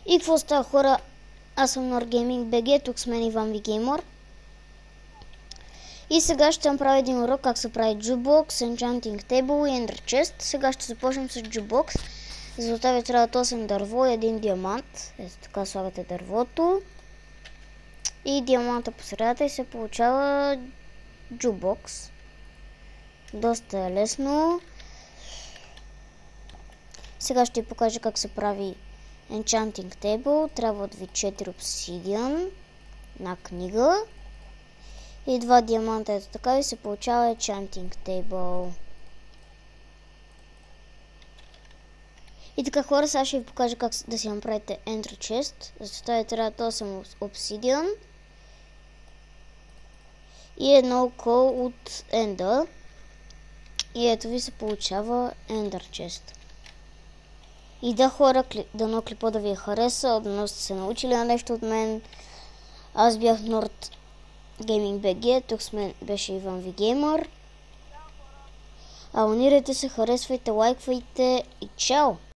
И какво става, хора? Аз съм Norgaming BG, тук с мен Иван Вигеймор. И сега ще направя един урок как се прави Jukebox, Enchanting Table и Ender Chest. Сега ще започнем с Jukebox. За това ви трябва 8 дърво и един диамант. Ето така слагате дървото. И диаманта по средата и се получава Jukebox. Доста е лесно. Сега ще ви покажа как се прави Enchanting Table. Трябват ви 4 обсидиан, една книга и 2 диаманта. Ето така и се получава Enchanting Table. И така, хора, сега ще ви покажа как да си направите Ender Chest. За това ви трябват 8 обсидиан и едно око от Ender. И ето ви се получава Ender Chest. И да, хора, дано клипа да ви е хареса, дано сте се научили на нещо от мен. Аз бях Norgaming BG, тук с мен беше Иван Вигеймор. Абонирайте се, харесвайте, лайквайте и чао!